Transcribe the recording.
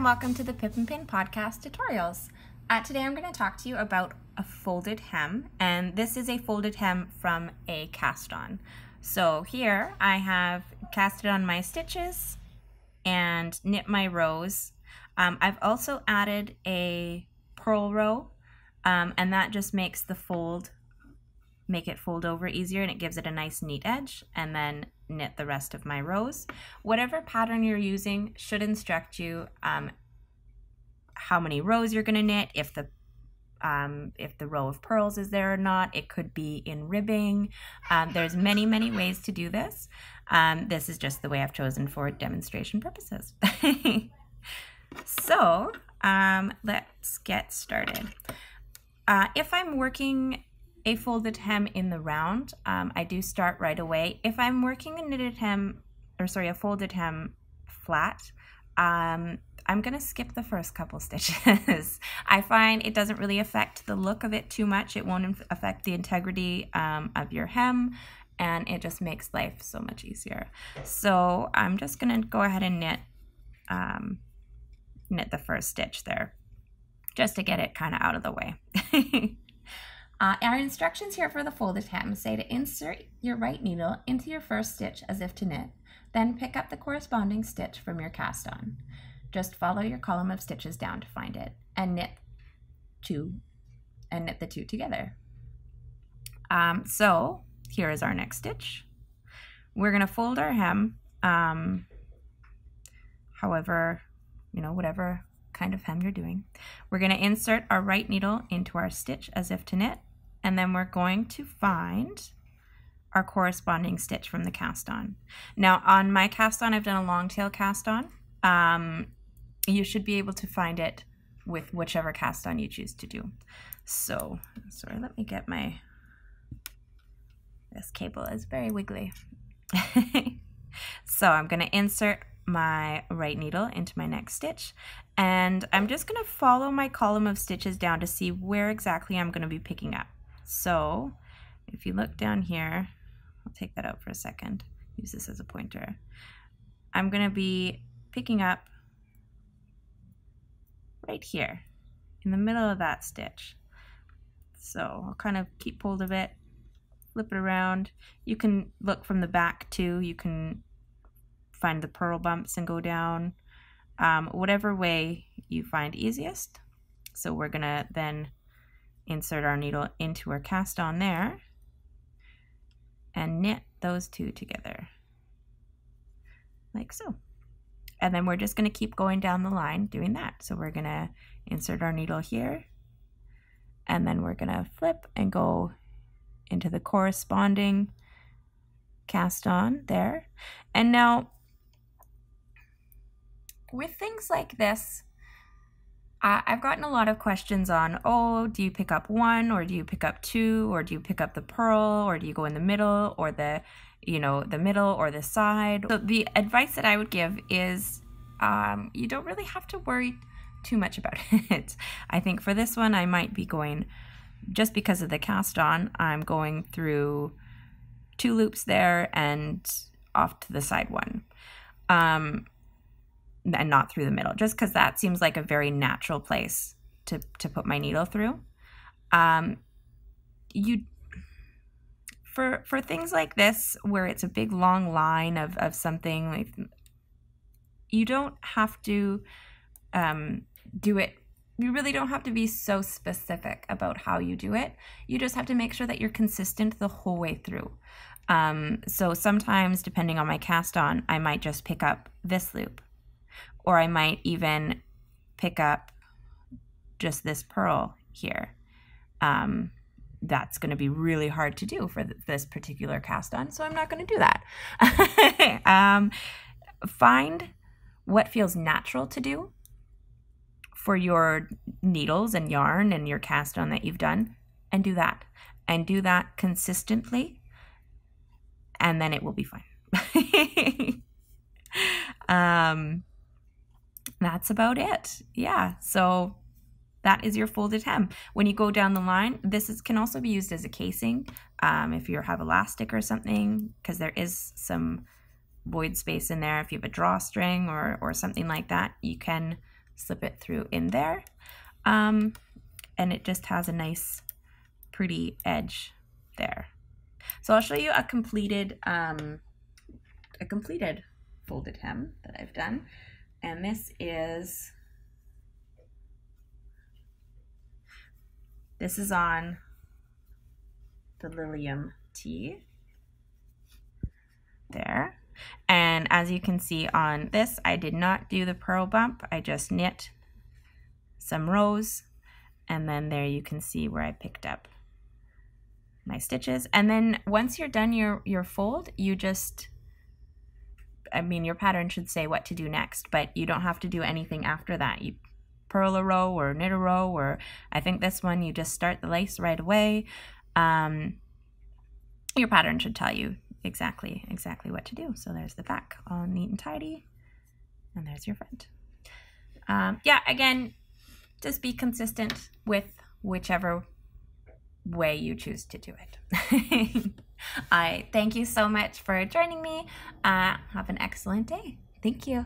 welcome to the Pip and Pin podcast tutorials. Today I'm going to talk to you about a folded hem, and this is a folded hem from a cast on. So here I have casted on my stitches and knit my rows. I've also added a purl row, and that just makes the make it fold over easier, and it gives it a nice neat edge, and then knit the rest of my rows. Whatever pattern you're using should instruct you how many rows you're going to knit, if the row of purls is there or not. It could be in ribbing. There's many ways to do this. This is just the way I've chosen for demonstration purposes. So let's get started. If I'm working a folded hem in the round, I do start right away. If I'm working a folded hem flat, I'm gonna skip the first couple stitches. I find it doesn't really affect the look of it too much. It won't affect the integrity of your hem, and it just makes life so much easier. So I'm just gonna go ahead and knit the first stitch there, just to get it kind of out of the way. Our instructions here for the folded hem say to insert your right needle into your first stitch as if to knit, then pick up the corresponding stitch from your cast on. Just follow your column of stitches down to find it, and knit the two together. So here is our next stitch. We're going to fold our hem, however, whatever kind of hem you're doing. We're going to insert our right needle into our stitch as if to knit, and then we're going to find our corresponding stitch from the cast on. Now on my cast on, I've done a long tail cast on. You should be able to find it with whichever cast on you choose to do. So, sorry, let me get this cable is very wiggly. So I'm gonna insert my right needle into my next stitch, and I'm just going to follow my column of stitches down to see where exactly I'm going to be picking up. So if you look down here, I'll take that out for a second, use this as a pointer. I'm going to be picking up right here in the middle of that stitch. So I'll kind of keep hold of it, flip it around. You can look from the back too. You can find the purl bumps and go down, whatever way you find easiest. So we're gonna then insert our needle into our cast on there and knit those two together like so. And then we're just gonna keep going down the line doing that. So we're gonna insert our needle here, and then we're gonna flip and go into the corresponding cast on there. And now with things like this, I've gotten a lot of questions on, oh, do you pick up one, or do you pick up two, or do you pick up the purl, or do you go in the middle, or the middle or the side? So the advice that I would give is you don't really have to worry too much about it. I think for this one, I might be going, just because of the cast on, I'm going through 2 loops there and off to the side one. And not through the middle, just because that seems like a very natural place to put my needle through. For things like this, where it's a big long line of something, like, you don't have to do it. You really don't have to be so specific about how you do it. You just have to make sure that you're consistent the whole way through. So sometimes, depending on my cast on, I might just pick up this loop, or I might even pick up just this purl here. That's going to be really hard to do for this particular cast on, so I'm not going to do that. Find what feels natural to do for your needles and yarn and your cast on that you've done, and do that. And do that consistently, and then it will be fine. That's about it. Yeah, so that is your folded hem. When you go down the line, this can also be used as a casing if you have elastic or something, because there is some void space in there. If you have a drawstring or something like that, you can slip it through in there. And it just has a nice pretty edge there. So I'll show you a completed folded hem that I've done. And this is on the Lilium tee there. And as you can see on this, I did not do the purl bump. I just knit some rows, and then there you can see where I picked up my stitches. And then once you're done your fold, you just, I mean, your pattern should say what to do next, but you don't have to do anything after that. You purl a row or knit a row, or I think this one you just start the lace right away. Your pattern should tell you exactly what to do. So there's the back all neat and tidy, and there's your front. Yeah, again, just be consistent with whichever way you choose to do it. I thank you so much for joining me. Have an excellent day. Thank you.